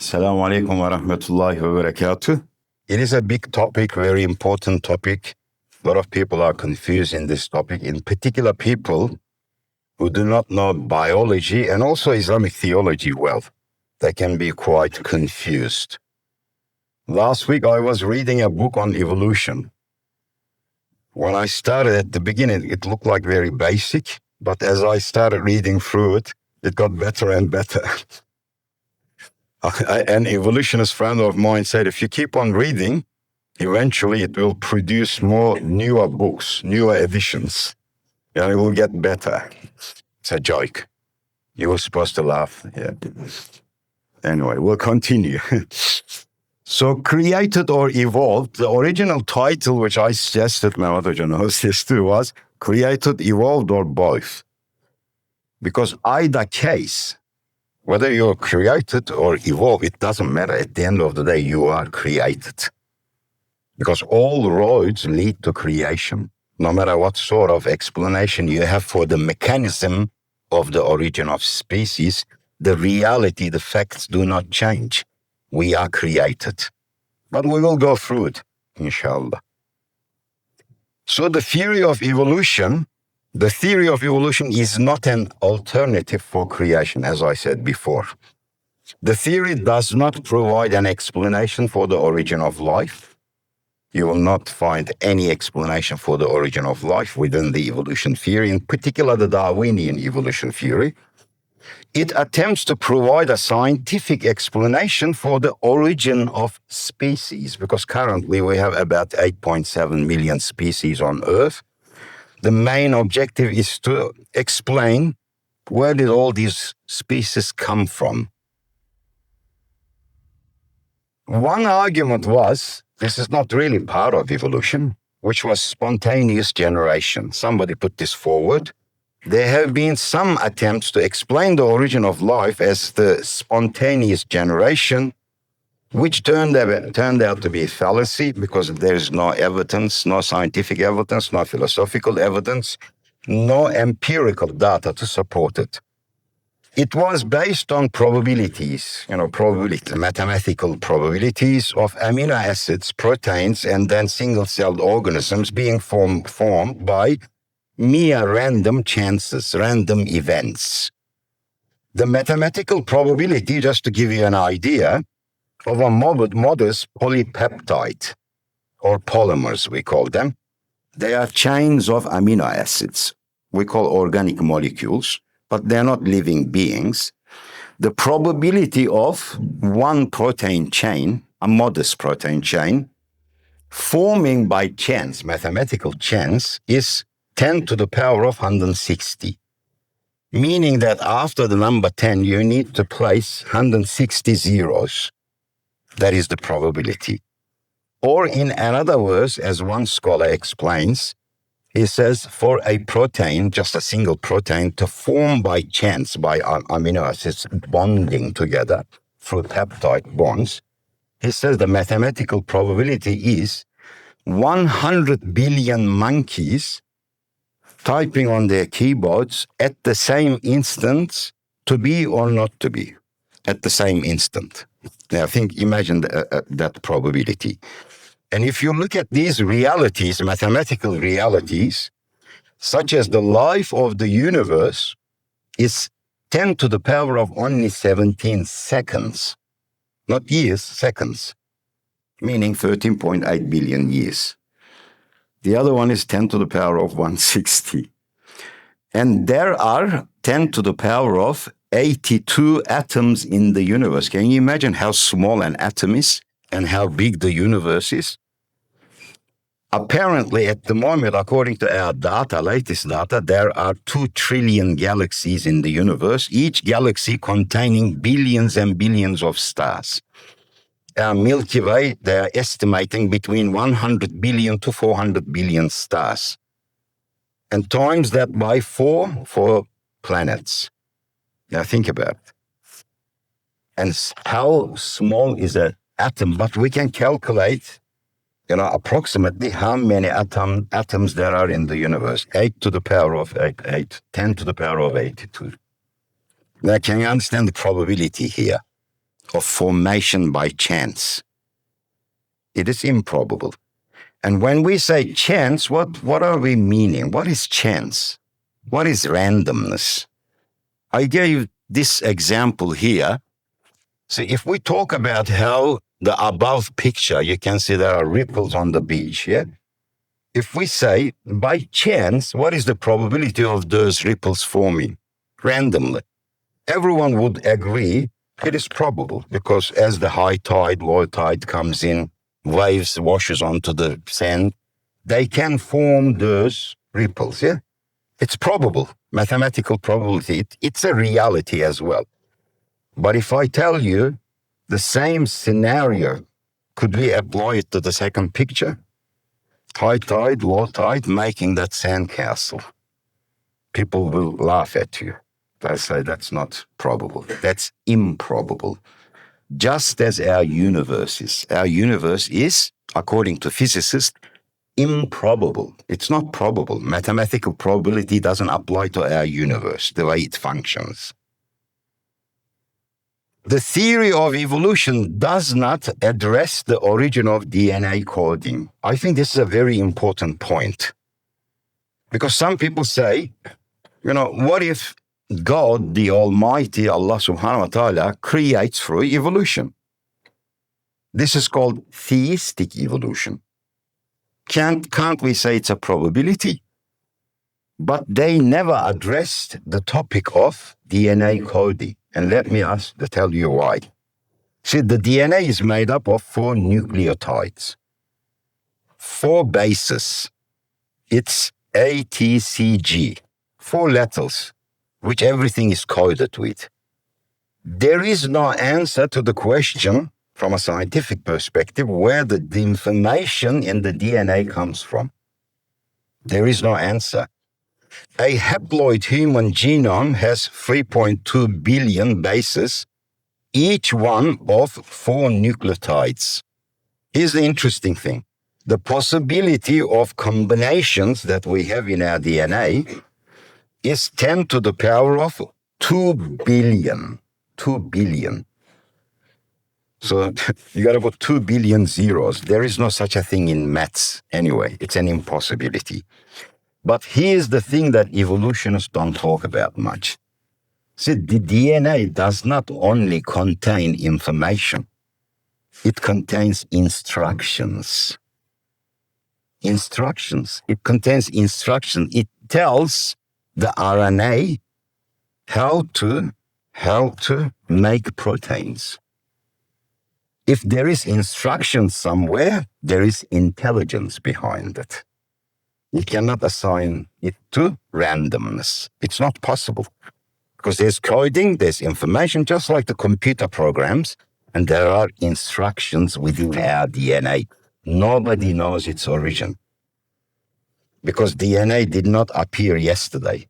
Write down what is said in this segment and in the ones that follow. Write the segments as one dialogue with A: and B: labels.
A: Assalamu alaikum wa rahmatullahi wa barakatuh. It is a big topic, very important topic. A lot of people are confused in this topic, in particular people who do not know biology and also Islamic theology well. They can be quite confused. Last week I was reading a book on evolution. When I started at the beginning, it looked like very basic, but as I started reading through it, it got better and better. An evolutionist friend of mine said, if you keep on reading, eventually it will produce more newer books, newer editions, and it will get better. It's a joke. You were supposed to laugh. Yeah. Anyway, we'll continue. So, created or evolved, the original title which I suggested, my other journalist too, was created, evolved, or both. Because either case, whether you're created or evolved, it doesn't matter. At the end of the day, you are created. Because all roads lead to creation, no matter what sort of explanation you have for the mechanism of the origin of species, the reality, the facts do not change. We are created. But we will go through it, inshallah. So the theory of evolution is not an alternative for creation, as I said before. The theory does not provide an explanation for the origin of life. You will not find any explanation for the origin of life within the evolution theory, in particular the Darwinian evolution theory. It attempts to provide a scientific explanation for the origin of species, because currently we have about 8.7 million species on Earth. The main objective is to explain where did all these species come from. One argument was, this is not really part of evolution, which was spontaneous generation. Somebody put this forward. There have been some attempts to explain the origin of life as the spontaneous generation, which turned out to be a fallacy because there is no evidence, no scientific evidence, no philosophical evidence, no empirical data to support it. It was based on probabilities, mathematical probabilities of amino acids, proteins, and then single-celled organisms being formed by mere random chances, random events. The mathematical probability, just to give you an idea, of a modest polypeptide, or polymers we call them. They are chains of amino acids. We call organic molecules, but they're not living beings. The probability of one protein chain, a modest protein chain, forming by chance, mathematical chance, is 10 to the power of 160. Meaning that after the number 10, you need to place 160 zeros. That is the probability. Or in other words, as one scholar explains, he says for a protein, just a single protein, to form by chance, by amino acids bonding together through peptide bonds, he says the mathematical probability is 100 billion monkeys typing on their keyboards at the same instant to be or not to be, at the same instant. Now, imagine that probability. And if you look at these realities, mathematical realities, such as the life of the universe is 10 to the power of only 17 seconds, not years, seconds, meaning 13.8 billion years. The other one is 10 to the power of 160. And there are 10 to the power of 82 atoms in the universe. Can you imagine how small an atom is and how big the universe is? Apparently, at the moment, according to our data, latest data, there are 2 trillion galaxies in the universe, each galaxy containing billions and billions of stars. Our Milky Way, they are estimating between 100 billion to 400 billion stars. And times that by 4 for planets. Now think about it. And how small is an atom? But we can calculate, approximately how many atoms there are in the universe. 8 to the power of 8, 10 to the power of 82. Now, can you understand the probability here? of formation by chance. It is improbable. And when we say chance, what are we meaning? What is chance? What is randomness? I gave this example here. See, if we talk about how the above picture, you can see there are ripples on the beach, yeah? If we say, by chance, what is the probability of those ripples forming? Randomly. Everyone would agree it is probable, because as the high tide, low tide comes in, waves washes onto the sand, they can form those ripples, yeah? It's probable, mathematical probability. It's a reality as well. But if I tell you the same scenario, could we apply it to the second picture? High tide, low tide, making that sandcastle. People will laugh at you. They say that's not probable. That's improbable. Just as our universe is. Our universe is, according to physicists, improbable. It's not probable. Mathematical probability doesn't apply to our universe, the way it functions. The theory of evolution does not address the origin of DNA coding. I think this is a very important point. Because some people say, what if God, the Almighty, Allah subhanahu wa ta'ala, creates through evolution? This is called theistic evolution. Can't we say it's a probability? But they never addressed the topic of DNA coding. And let me tell you why. See, the DNA is made up of 4 nucleotides, 4 bases. It's A, T, C, G, 4 letters, which everything is coded with. There is no answer to the question, from a scientific perspective, where the information in the DNA comes from. There is no answer. A haploid human genome has 3.2 billion bases, each one of 4 nucleotides. Here's the interesting thing. The possibility of combinations that we have in our DNA is 10 to the power of 2 billion. 2 billion. So you got to put 2 billion zeros. There is no such a thing in maths anyway. It's an impossibility. But here's the thing that evolutionists don't talk about much. See, the DNA does not only contain information. It contains instructions. Instructions. It contains instructions. It tells the RNA how to make proteins. If there is instruction somewhere, there is intelligence behind it. You cannot assign it to randomness. It's not possible. Because there's coding, there's information, just like the computer programs, and there are instructions within our DNA. Nobody knows its origin. Because DNA did not appear yesterday.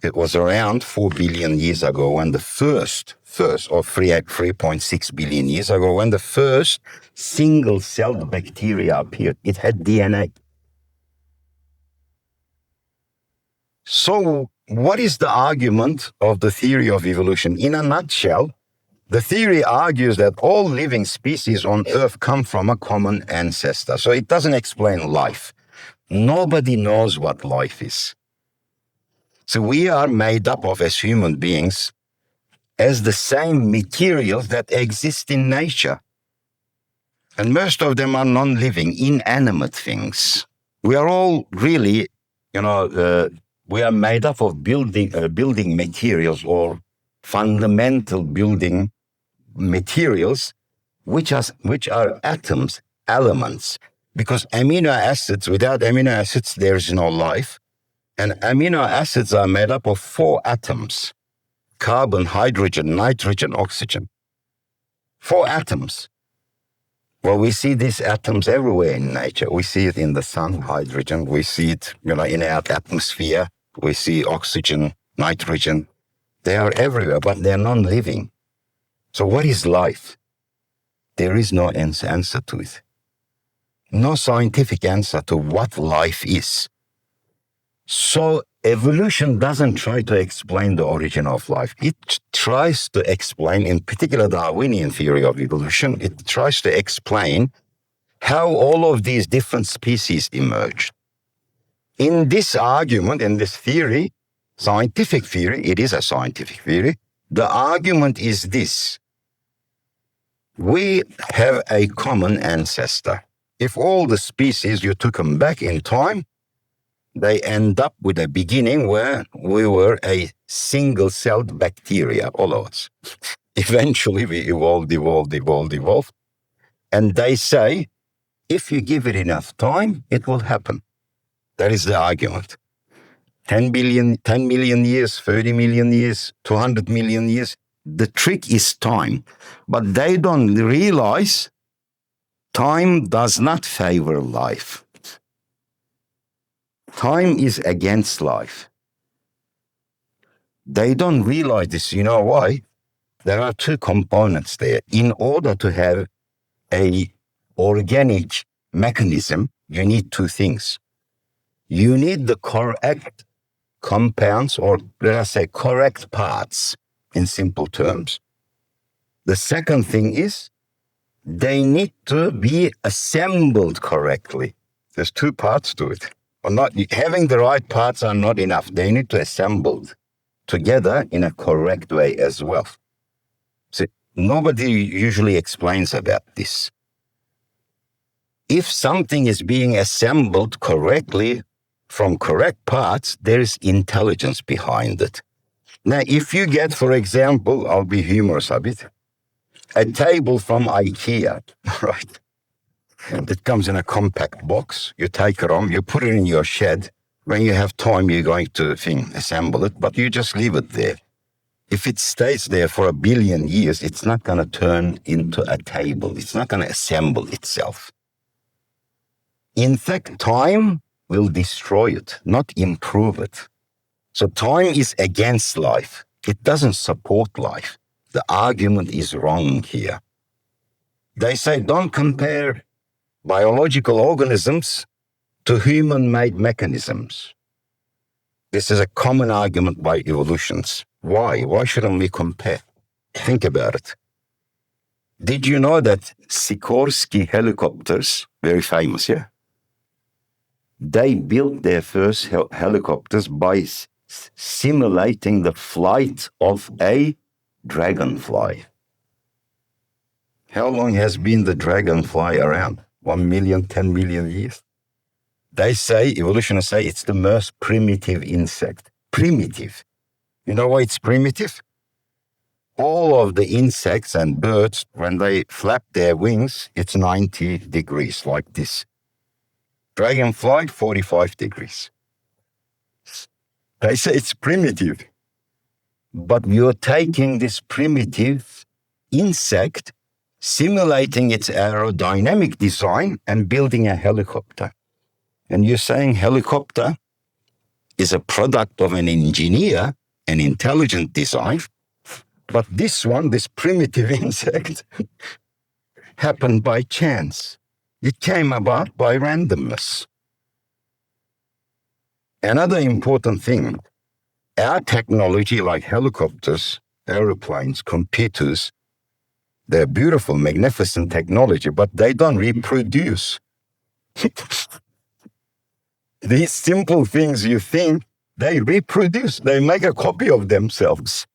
A: It was around 4 billion years ago when the first, or 3.6 billion years ago, when the first single-celled bacteria appeared. It had DNA. So, what is the argument of the theory of evolution? In a nutshell, the theory argues that all living species on Earth come from a common ancestor. So it doesn't explain life. Nobody knows what life is. So we are made up of, as human beings, as the same materials that exist in nature. And most of them are non-living, inanimate things. We are all really, we are made up of building materials, or fundamental building materials, which are atoms, elements. Because amino acids, without amino acids, there is no life. And amino acids are made up of 4 atoms: carbon, hydrogen, nitrogen, oxygen. 4 atoms. Well, we see these atoms everywhere in nature. We see it in the sun, hydrogen. We see it, in our atmosphere. We see oxygen, nitrogen. They are everywhere, but they're non-living. So what is life? There is no answer to it. No scientific answer to what life is. So Evolution doesn't try to explain the origin of life. It tries to explain, in particular Darwinian theory of evolution, it tries to explain how all of these different species emerged. In this argument, in this theory, scientific theory, it is a scientific theory, the argument is this. We have a common ancestor. If all the species, you took them back in time, they end up with a beginning where we were a single-celled bacteria, all of us. Eventually, we evolved. And they say, if you give it enough time, it will happen. That is the argument. 10 million years, 30 million years, 200 million years. The trick is time. But they don't realize time does not favor life. Time is against life. They don't realize this. You know why? There are two components there. In order to have an organic mechanism, you need two things. You need the correct compounds, or let us say correct parts in simple terms. The second thing is they need to be assembled correctly. There's two parts to it. Or not having the right parts are not enough. They need to assemble together in a correct way as well. So nobody usually explains about this. If something is being assembled correctly from correct parts, there is intelligence behind it. Now, if you get, for example, I'll be humorous a bit, a table from IKEA, right? It comes in a compact box. You take it home, you put it in your shed. When you have time, you're going to assemble it, but you just leave it there. If it stays there for 1 billion years, it's not going to turn into a table. It's not going to assemble itself. In fact, time will destroy it, not improve it. So time is against life. It doesn't support life. The argument is wrong here. They say don't compare biological organisms to human-made mechanisms. This is a common argument by evolutionists. Why? Why shouldn't we compare? Think about it. Did you know that Sikorsky helicopters, very famous, yeah? They built their first helicopters by simulating the flight of a dragonfly. How long has been the dragonfly around? 1 million, 10 million years? They say, evolutionists say, it's the most primitive insect. Primitive. You know why it's primitive? All of the insects and birds, when they flap their wings, it's 90 degrees, like this. Dragonfly, 45 degrees. They say it's primitive. But you're taking this primitive insect, simulating its aerodynamic design and building a helicopter. And you're saying helicopter is a product of an engineer, an intelligent design, but this one, this primitive insect, happened by chance. It came about by randomness. Another important thing, our technology like helicopters, aeroplanes, computers, they're beautiful, magnificent technology, but they don't reproduce. These simple things you think, they reproduce. They make a copy of themselves.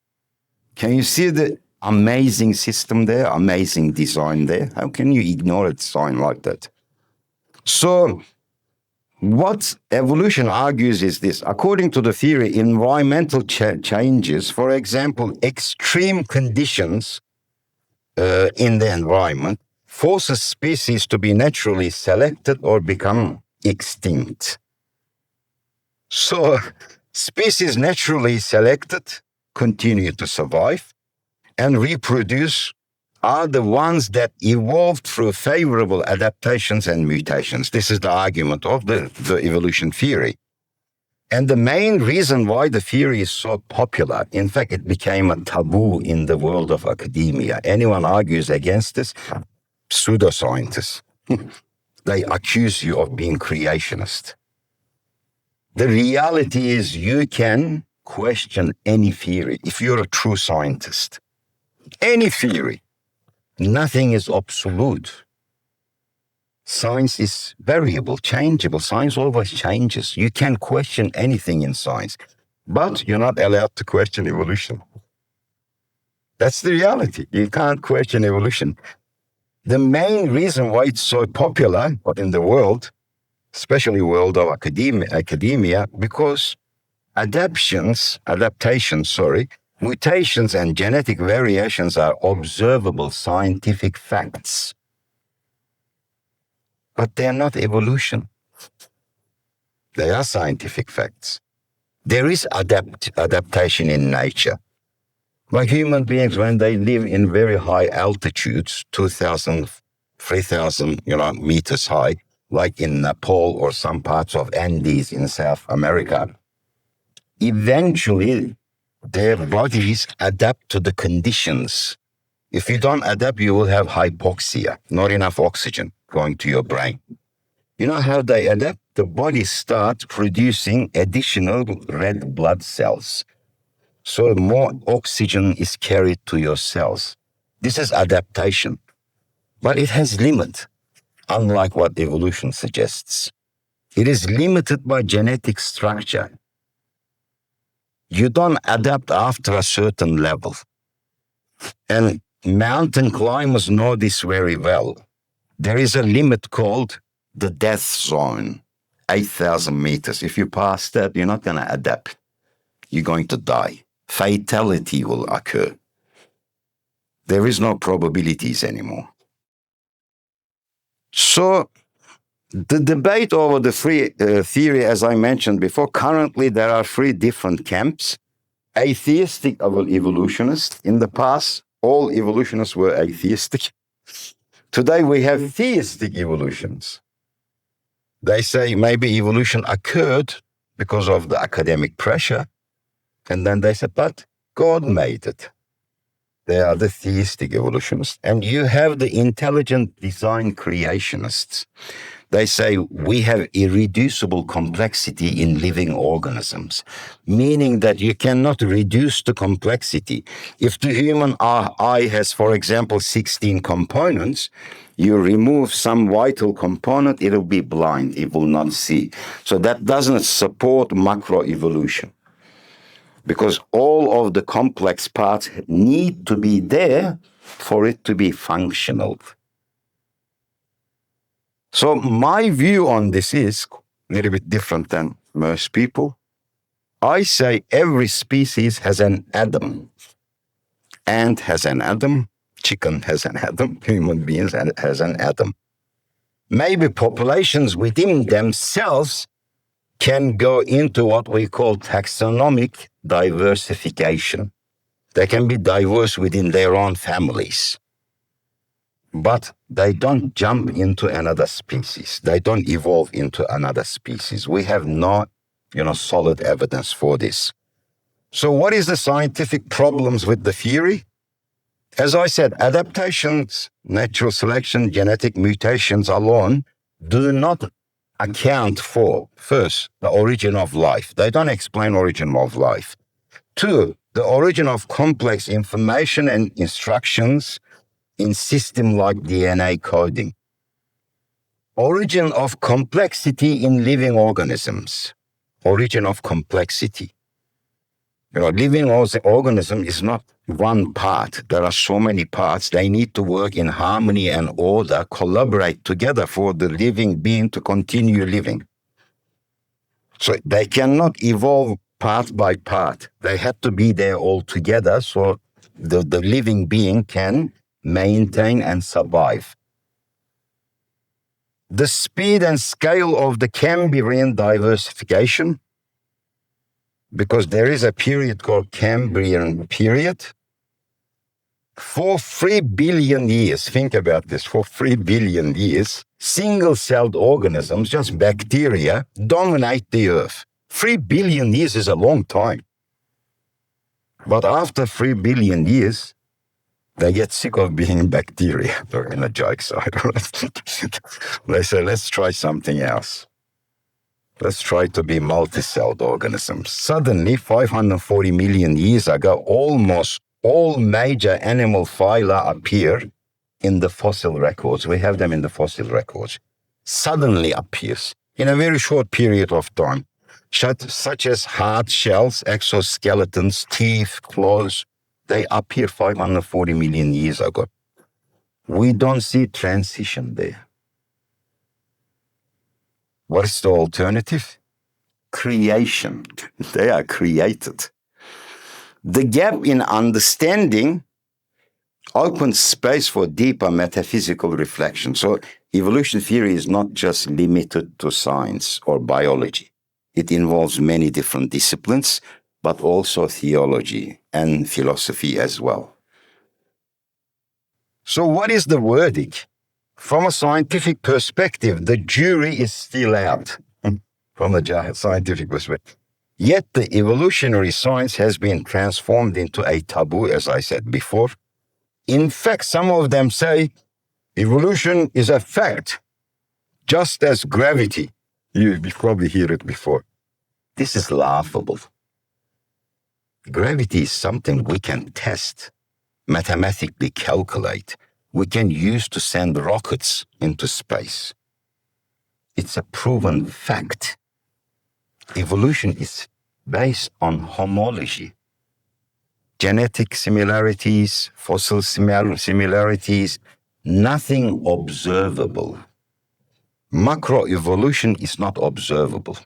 A: Can you see the amazing system there, amazing design there? How can you ignore a design like that? So what evolution argues is this. According to the theory, environmental changes, for example, extreme conditions in the environment, forces species to be naturally selected or become extinct. So species naturally selected continue to survive and reproduce are the ones that evolved through favorable adaptations and mutations. This is the argument of the evolution theory. And the main reason why the theory is so popular, in fact, it became a taboo in the world of academia. Anyone argues against this, pseudoscientists. They accuse you of being creationist. The reality is you can question any theory if you're a true scientist. Any theory. Nothing is absolute. Science is variable, changeable. Science always changes. You can question anything in science, but you're not allowed to question evolution. That's the reality. You can't question evolution. The main reason why it's so popular in the world, especially world of academia, because adaptations, mutations and genetic variations are observable scientific facts. But they're not evolution. They are scientific facts. There is adaptation in nature. Like human beings, when they live in very high altitudes, 2,000, 3,000 meters high, like in Nepal or some parts of Andes in South America, eventually their bodies adapt to the conditions. If you don't adapt, you will have hypoxia, not enough oxygen going to your brain. You know how they adapt? The body starts producing additional red blood cells. So more oxygen is carried to your cells. This is adaptation. But it has limit, unlike what evolution suggests. It is limited by genetic structure. You don't adapt after a certain level. And mountain climbers know this very well. There is a limit called the death zone, 8,000 meters. If you pass that, you're not going to adapt. You're going to die. Fatality will occur. There is no probabilities anymore. So the debate over the free theory, as I mentioned before, currently there are three different camps. Atheistic evolutionists. In the past, all evolutionists were atheistic. Today we have theistic evolutions. They say maybe evolution occurred because of the academic pressure. And then they said, but God made it. They are the theistic evolutionists. And you have the intelligent design creationists. They say we have irreducible complexity in living organisms, meaning that you cannot reduce the complexity. If the human eye has, for example, 16 components, you remove some vital component, it will be blind, it will not see. So that doesn't support macroevolution, because all of the complex parts need to be there for it to be functional. So my view on this is a little bit different than most people. I say every species has an Adam. Ant has an Adam, chicken has an Adam, human beings has an Adam. Maybe populations within themselves can go into what we call taxonomic diversification. They can be diverse within their own families. But they don't jump into another species. They don't evolve into another species. We have no, solid evidence for this. So what is the scientific problems with the theory? As I said, adaptations, natural selection, genetic mutations alone do not account for, first, the origin of life. They don't explain origin of life. Two, the origin of complex information and instructions in system like DNA coding. Origin of complexity in living organisms. Origin of complexity. Living organism is not one part. There are so many parts. They need to work in harmony and order, collaborate together for the living being to continue living. So they cannot evolve part by part. They have to be there all together so the living being can maintain and survive. The speed and scale of the Cambrian diversification, because there is a period called Cambrian period. For 3 billion years, think about this, for 3 billion years, single-celled organisms, just bacteria, dominate the Earth. 3 billion years is a long time. But after 3 billion years, they get sick of being bacteria. They're in a joke side. They say, let's try something else. Let's try to be multi-celled organisms. Suddenly, 540 million years ago, almost all major animal phyla appear in the fossil records. We have them in the fossil records. Suddenly appears in a very short period of time, such as hard shells, exoskeletons, teeth, claws. They appear 540 million years ago. We don't see transition there. What is the alternative? Creation. They are created. The gap in understanding opens space for deeper metaphysical reflection. So evolution theory is not just limited to science or biology. It involves many different disciplines, but also theology and philosophy as well. So what is the verdict? From a scientific perspective, the jury is still out. From a scientific perspective. Yet the evolutionary science has been transformed into a taboo, as I said before. In fact, some of them say evolution is a fact, just as gravity. You probably hear it before. This is laughable. Gravity is something we can test, mathematically calculate. We can use to send rockets into space. It's a proven fact. Evolution is based on homology. Genetic similarities, fossil similarities, nothing observable. Macroevolution is not observable.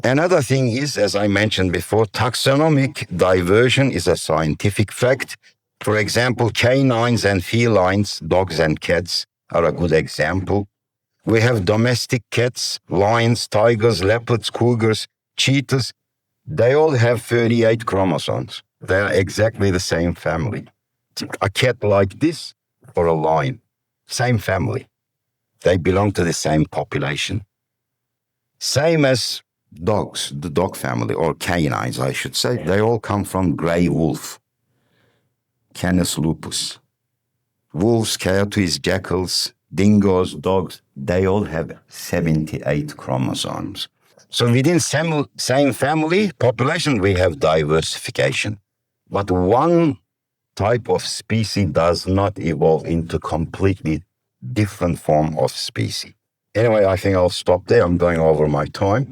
A: Another thing is, as I mentioned before, taxonomic diversion is a scientific fact. For example, canines and felines, dogs and cats, are a good example. We have domestic cats, lions, tigers, leopards, cougars, cheetahs. They all have 38 chromosomes. They are exactly the same family. A cat like this or a lion, same family. They belong to the same population. Same as dogs, the dog family, or canines, I should say. They all come from grey wolf, Canis lupus. Wolves, coyotes, jackals, dingoes, dogs, they all have 78 chromosomes. So within same family population, we have diversification. But one type of species does not evolve into completely different form of species. Anyway, I think I'll stop there. I'm going over my time.